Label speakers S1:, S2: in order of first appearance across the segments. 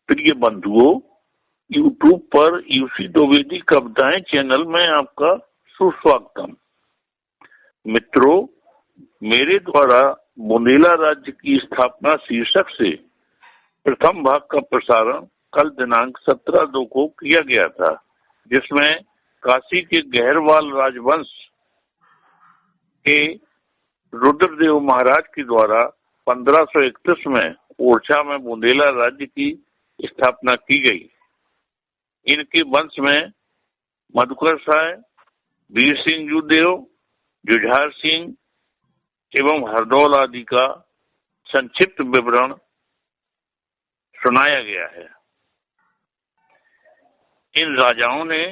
S1: प्रिय बंधुओं, यूट्यूब पर यूसी द्विवेदी कविताएं चैनल में आपका सुस्वागतम। मित्रों, मेरे द्वारा बुंदेला राज्य की स्थापना शीर्षक से प्रथम भाग का प्रसारण कल दिनांक 17/2 को किया गया था, जिसमें काशी के गहरवाल राजवंश के रुद्रदेव महाराज के द्वारा 1531 में ओरछा में बुंदेला राज्य की स्थापना की गई। इनके वंश में मधुकर साय, वीर सिंह जूदेव, जुझार सिंह एवं हरदौल आदि का संक्षिप्त विवरण सुनाया गया है। इन राजाओं ने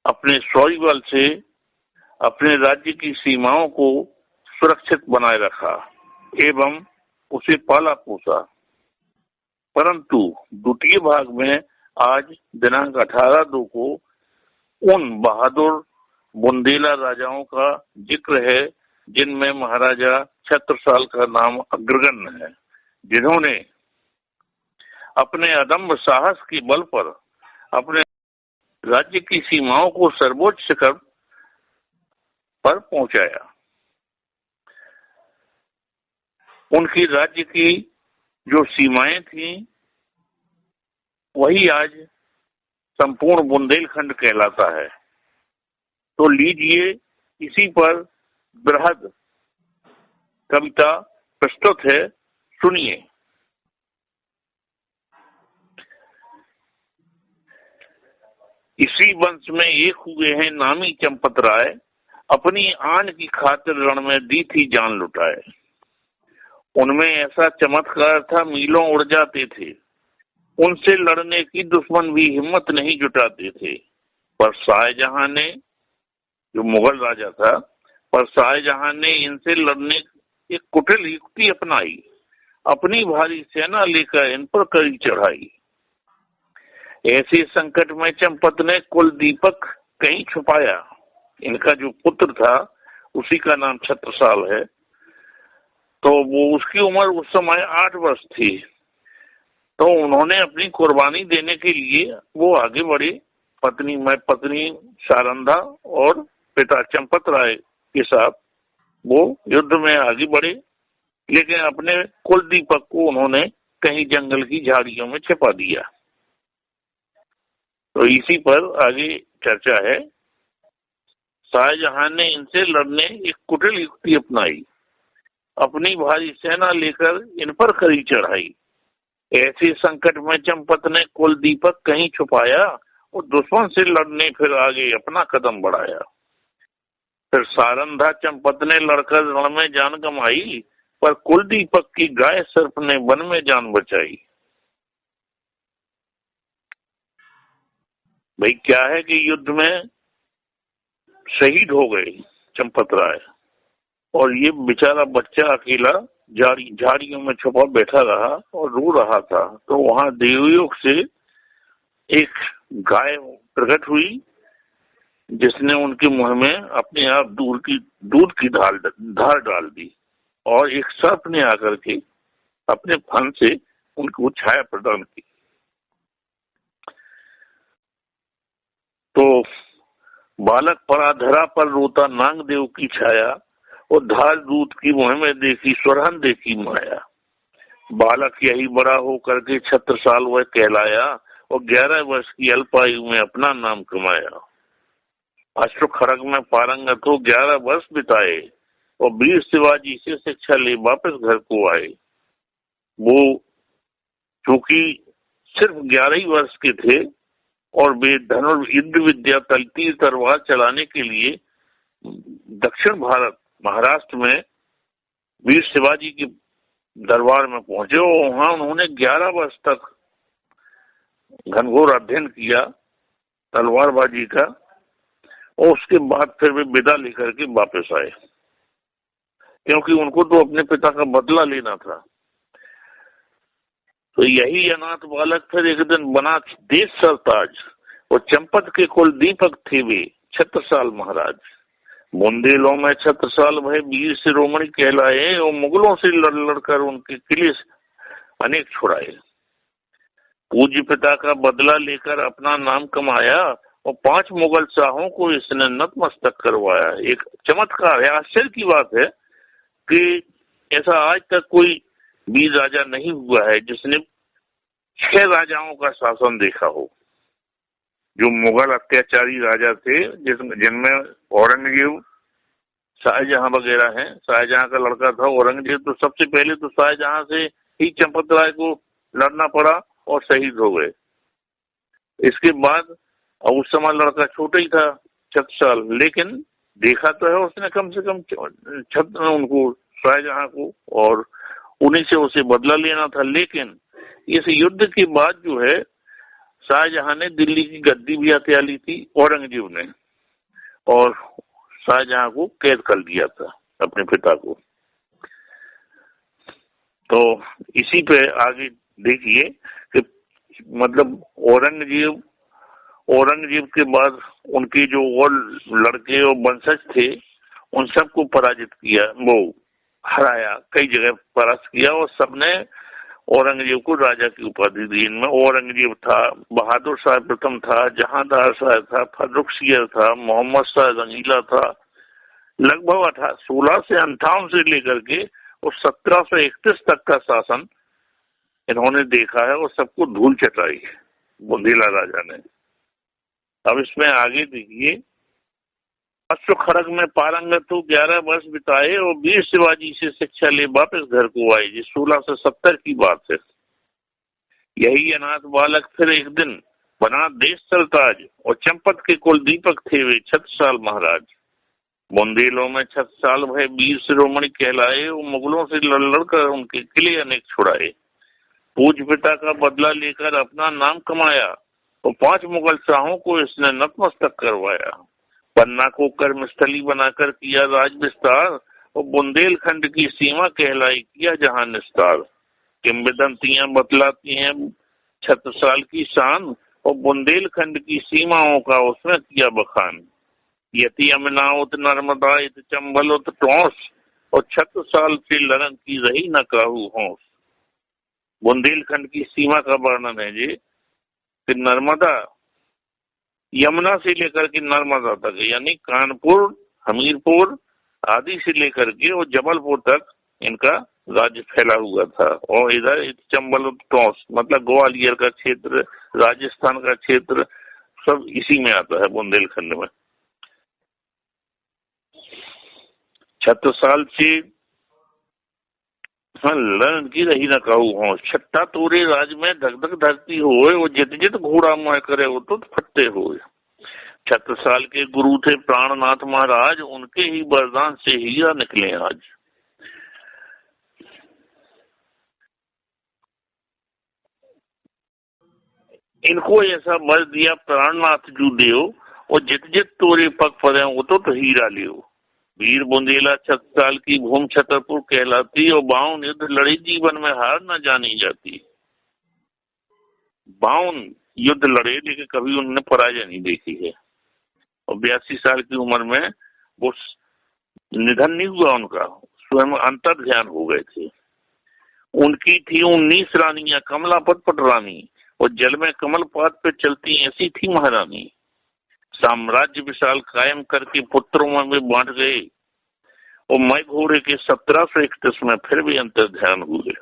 S1: अपने शौर्य बल से अपने राज्य की सीमाओं को सुरक्षित बनाए रखा एवं उसे पाला पोसा। परंतु द्वितीय भाग में आज दिनांक 18/2 को उन बहादुर बुंदेला राजाओं का जिक्र है जिनमें महाराजा छत्रसाल का नाम अग्रगण्य है, जिन्होंने अपने अदम्य साहस के बल पर अपने राज्य की सीमाओं को सर्वोच्च शिखर पर पहुंचाया। उनकी राज्य की जो सीमाएं थीं वही आज संपूर्ण बुंदेलखंड कहलाता है। तो लीजिए, इसी पर बृहद कविता प्रस्तुत है, सुनिए। इसी वंश में एक हुए हैं नामी चंपत राय, अपनी आन की खातिर रण में दी थी जान लुटाए। उनमें ऐसा चमत्कार था मीलों उड़ जाते थे, उनसे लड़ने की दुश्मन भी हिम्मत नहीं जुटाते थे। पर शाहजहां ने, जो मुगल राजा था, पर शाहजहां ने इनसे लड़ने एक कुटिल युक्ति अपनाई। अपनी भारी सेना लेकर इन पर कड़ी चढ़ाई। ऐसे संकट में चंपत ने कुल दीपक कहीं छुपाया। इनका जो पुत्र था उसी का नाम छत्रसाल है। तो वो, उसकी उम्र उस समय 8 वर्ष थी। तो उन्होंने अपनी कुर्बानी देने के लिए वो आगे बढ़े। पत्नी सारंधा और पिता चंपत राय के साथ वो युद्ध में आगे बढ़े, लेकिन अपने कुल दीपक को उन्होंने कहीं जंगल की झाड़ियों में छिपा दिया। तो इसी पर आगे चर्चा है। शाहजहां ने इनसे लड़ने एक कुटिल युक्ति अपनाई। अपनी भारी सेना लेकर इन पर कड़ी चढ़ाई। ऐसे संकट में चंपत ने कुल दीपक कहीं छुपाया और दुश्मन से लड़ने फिर आगे अपना कदम बढ़ाया। फिर सारंधा चंपत ने लड़कर रण में जान गंवाई, पर कुल दीपक की गाय सर्प ने वन में जान बचाई। भाई, क्या है कि युद्ध में शहीद हो गए चंपत राय, और ये बेचारा बच्चा अकेला झाड़ियों में छुपा बैठा रहा और रो रहा था। तो वहां देवयोग से एक गाय प्रकट हुई, जिसने उनके मुंह में अपने आप दूध की धार डाल दी, और एक सर्प ने आकर के अपने फन से उनको छाया प्रदान की। तो बालक पड़ा धरा पर रोता नांग देव की छाया, और धार दूध की मुंह में देखी सुरहन देखी माया। बालक यही बड़ा हो करके छत्रसाल वह कहलाया, और 11 वर्ष की अल्पायु में अपना नाम कमाया। अश्रु खड़ग में पारंगत हो 11 वर्ष बिताए, और वीर शिवाजी से शिक्षा ले वापस घर को आए। वो चूंकि सिर्फ 11 ही वर्ष के थे, और वे युद्ध विद्या तीर तलवार चलाने के लिए दक्षिण भारत महाराष्ट्र में वीर शिवाजी के दरबार में पहुंचे, और वहां उन्होंने 11 वर्ष तक घनघोर अध्ययन किया तलवारबाजी का, और उसके बाद फिर वे विदा लेकर के वापस आए, क्योंकि उनको तो अपने पिता का बदला लेना था। तो यही अनाथ बालक फिर एक दिन बना देश सरताज, और चंपत के कुल दीपक थे वे छत्रसाल महाराज। बुंदेलों में छत्रसाल भय वीर शिरोमणि कहलाए, और मुगलों से लड़ लड़कर उनके किले अनेक छुड़ाए। पूज्य पिता का बदला लेकर अपना नाम कमाया और 5 मुगल शाहों को इसने नतमस्तक करवाया। एक चमत्कार है, आश्चर्य की बात है कि ऐसा आज तक कोई वीर राजा नहीं हुआ है जिसने 6 राजाओं का शासन देखा हो। जो मुगल अत्याचारी राजा थे जिनमें औरंगजेब, शाहजहां वगैरह हैं। शाहजहां का लड़का था औरंगजेब, तो सबसे पहले तो शाहजहां से ही चंपत राय को लड़ना पड़ा और शहीद हो गए। इसके बाद उस समय लड़का छोटा ही था, 36 साल, लेकिन देखा तो है उसने कम से कम उनको शाहजहां को, और उन्हीं से उसे बदला लेना था। लेकिन इस युद्ध के बाद जो है शाहजहां ने दिल्ली की गद्दी भी हथिया ली थी औरंगजेब ने, और शाहजहां को कैद कर दिया था, अपने पिता को। तो इसी पे आगे देखिए कि मतलब औरंगजेब के बाद उनके जो और लड़के और वंशज थे उन सबको पराजित किया, वो हराया, कई जगह परास्त किया, और सबने औरंगजेब को राजा की उपाधि दी। इनमें औरंगजेब था, बहादुर शाह प्रथम था, जहांदार शाह था, फर्रुखसियर था, मोहम्मद शाह रंगीला था। लगभग 1658 से लेकर के और 1731 तक का शासन इन्होंने देखा है और सबको धूल चटाई बुंदेला राजा ने। अब इसमें आगे देखिए, अश्व खड़ग में पारंगत हो 11 वर्ष बिताए और वीर शिवाजी से शिक्षा ले वापस घर को आए। ये 1670 की बात है। यही अनाथ बालक फिर एक दिन बना देश सरताज और चंपत के कुल दीपक थे वे 36 साल महाराज। बुंदेलों में 36 साल भय वीर शिरोमणि कहलाए और मुगलों से लड़कर उनके किले अनेक छुड़ाए। पूज्य पिता का बदला लेकर अपना नाम कमाया और 5 मुगल शाहों को इसने नतमस्तक करवाया। पन्ना को कर्मस्थली बनाकर किया राज विस्तार और बुंदेलखंड की सीमा कहलाई किया जहां निस्तार। किंवदंतियां बतलाती हैं 36 साल की शान और बुंदेलखंड की सीमाओं का उसने किया बखान। यति अमनाउत नर्मदा इत चंबल उत टोंस और 36 साल से लड़न की रही न काहू होश। बुंदेलखंड की सीमा का वर्णन है जी कि नर्मदा, यमुना से लेकर के नर्मदा तक, यानी कानपुर, हमीरपुर आदि से लेकर के और जबलपुर तक इनका राज्य फैला हुआ था। और इधर चंबल टोंस मतलब ग्वालियर का क्षेत्र, राजस्थान का क्षेत्र, सब इसी में आता है बुंदेलखंड में। 36 साल से लड़न की रही न कहू हो। छट्टा तोरे राज में धक धक धरती होए और जित जित घोड़ा मोह करे वो तो फट्टे होए। 36 साल के गुरु थे प्राणनाथ महाराज, उनके ही वरदान से हीरा निकले आज। इनको ऐसा वर दिया प्राणनाथ जू देव और जित जित तोरे पग पड़े वो तो हीरा लियो। वीर बुंदेला 36 साल की भूमि छतरपुर कहलाती और 52 युद्ध लड़ी जीवन में हार न जानी जाती। 52 युद्ध लड़े लेकिन कभी उन्होंने पराजय नहीं देखी है। और 82 साल की उम्र में वो निधन नहीं हुआ उनका, स्वयं अंतर ध्यान हो गए थे। उनकी थी 19 रानियां, कमलापत पट रानी और जल में कमल पात पे चलती ऐसी थी महारानी। साम्राज्य विशाल कायम करके पुत्रों में वे बांट गए और मैं घोड़े के 1731 में फिर भी अंतर ध्यान हुए।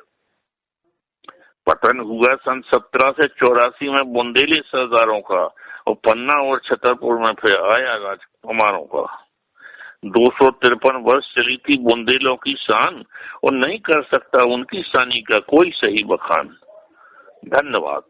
S1: पतन हुआ सन 1784 में बुंदेली सरदारों का और पन्ना और छतरपुर में फिर आया राजकुमारों का। 253 वर्ष चली थी बुंदेलों की शान और नहीं कर सकता उनकी शानी का कोई सही बखान। धन्यवाद।